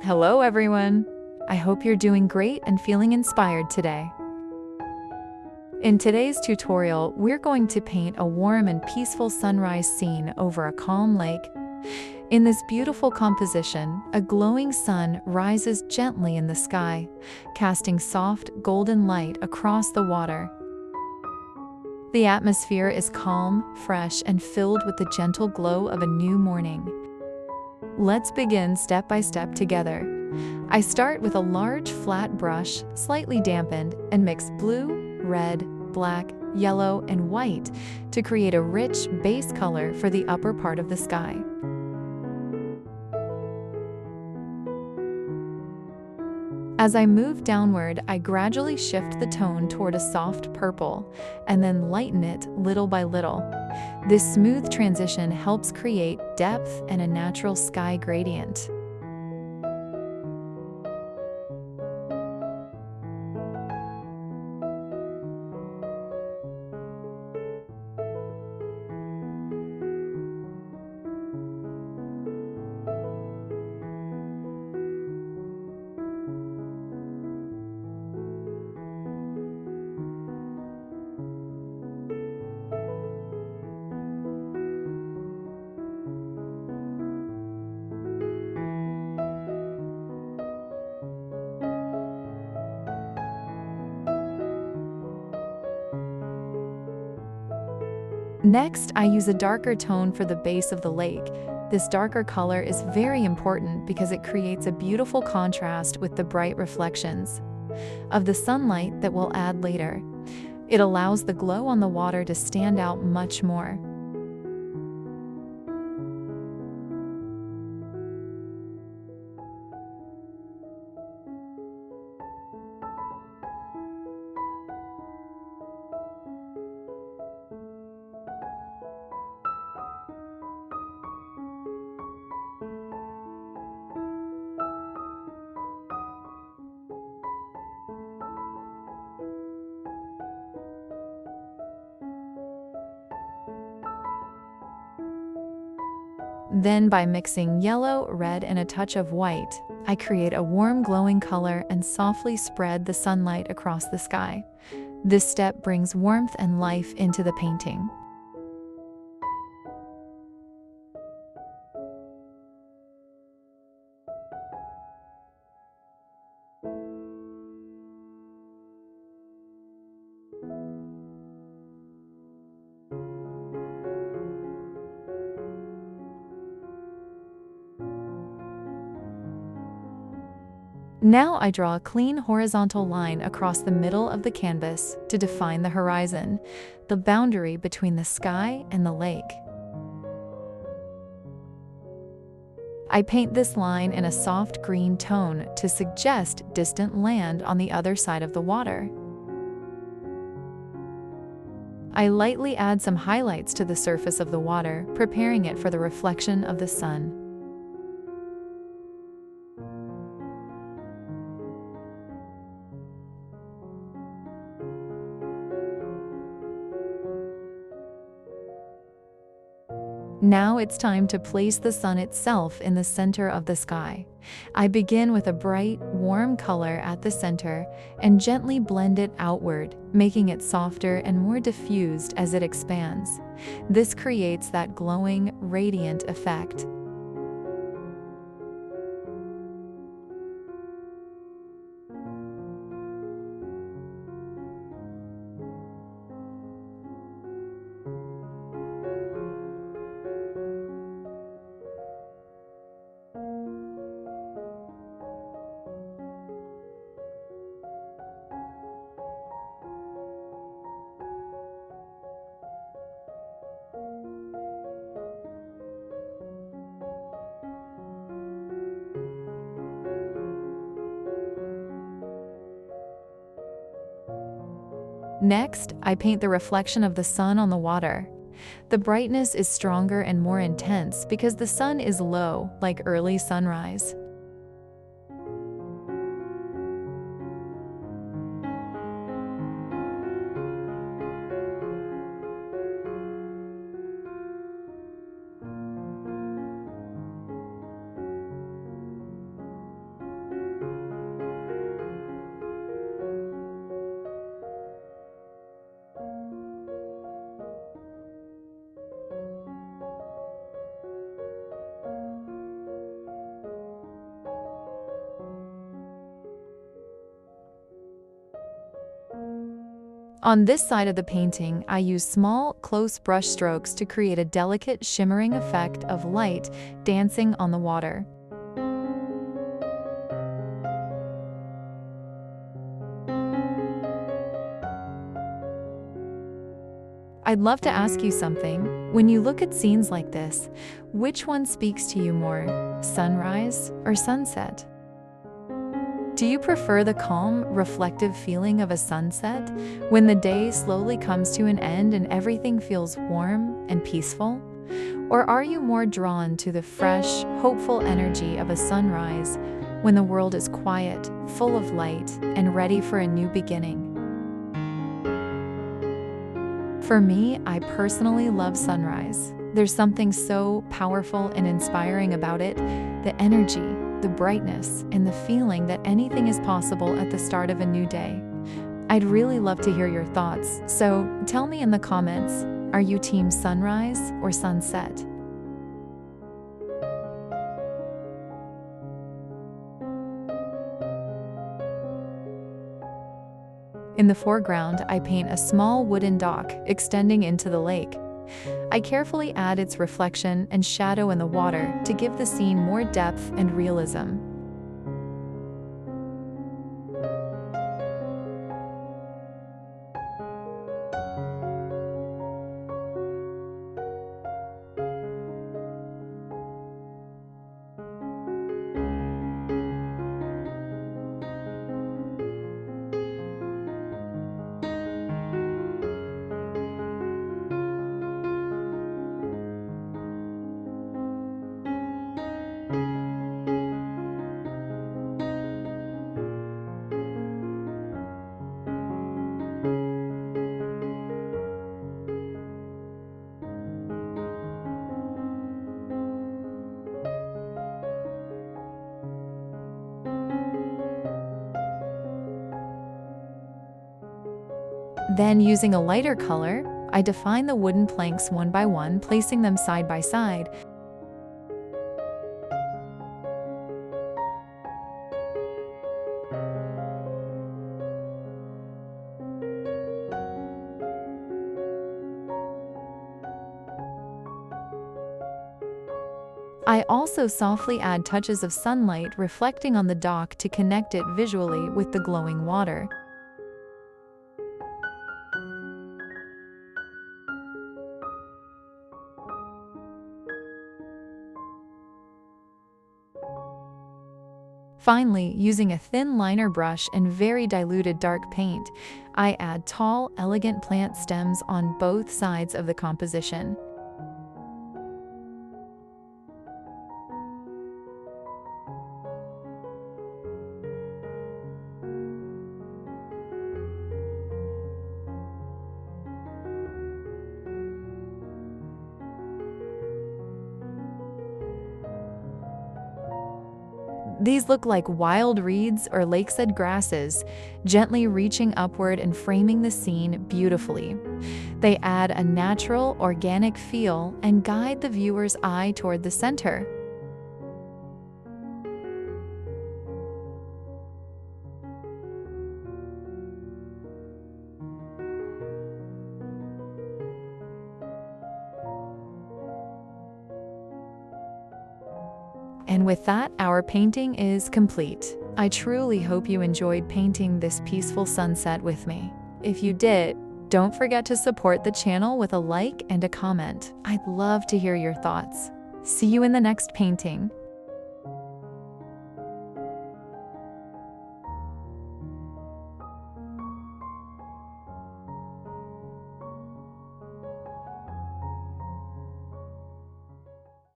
Hello, everyone. I hope you're doing great and feeling inspired today. In today's tutorial, we're going to paint a warm and peaceful sunrise scene over a calm lake. In this beautiful composition, a glowing sun rises gently in the sky, casting soft, golden light across the water. The atmosphere is calm, fresh, and filled with the gentle glow of a new morning. Let's begin step by step together. I start with a large flat brush, slightly dampened, and mix blue, red, black, yellow, and white to create a rich base color for the upper part of the sky. As I move downward, I gradually shift the tone toward a soft purple, and then lighten it little by little. This smooth transition helps create depth and a natural sky gradient. Next, I use a darker tone for the base of the lake. This darker color is very important because it creates a beautiful contrast with the bright reflections of the sunlight that we'll add later. It allows the glow on the water to stand out much more. Then, by mixing yellow, red, and a touch of white, I create a warm glowing color and softly spread the sunlight across the sky. This step brings warmth and life into the painting. Now I draw a clean horizontal line across the middle of the canvas to define the horizon, the boundary between the sky and the lake. I paint this line in a soft green tone to suggest distant land on the other side of the water. I lightly add some highlights to the surface of the water, preparing it for the reflection of the sun. Now it's time to place the sun itself in the center of the sky. I begin with a bright, warm color at the center and gently blend it outward, making it softer and more diffused as it expands. This creates that glowing, radiant effect. Next, I paint the reflection of the sun on the water. The brightness is stronger and more intense because the sun is low, like early sunrise. On this side of the painting, I use small, close brush strokes to create a delicate, shimmering effect of light dancing on the water. I'd love to ask you something. When you look at scenes like this, which one speaks to you more, sunrise or sunset? Do you prefer the calm, reflective feeling of a sunset, when the day slowly comes to an end and everything feels warm and peaceful? Or are you more drawn to the fresh, hopeful energy of a sunrise, when the world is quiet, full of light, and ready for a new beginning? For me, I personally love sunrise. There's something so powerful and inspiring about it, the energy, the brightness, and the feeling that anything is possible at the start of a new day. I'd really love to hear your thoughts, so tell me in the comments, are you team sunrise or sunset? In the foreground, I paint a small wooden dock extending into the lake. I carefully add its reflection and shadow in the water to give the scene more depth and realism. Then, using a lighter color, I define the wooden planks one by one, placing them side by side. I also softly add touches of sunlight reflecting on the dock to connect it visually with the glowing water. Finally, using a thin liner brush and very diluted dark paint, I add tall, elegant plant stems on both sides of the composition. These look like wild reeds or lakeside grasses, gently reaching upward and framing the scene beautifully. They add a natural, organic feel and guide the viewer's eye toward the center. And with that, our painting is complete. I truly hope you enjoyed painting this peaceful sunset with me. If you did, don't forget to support the channel with a like and a comment. I'd love to hear your thoughts. See you in the next painting.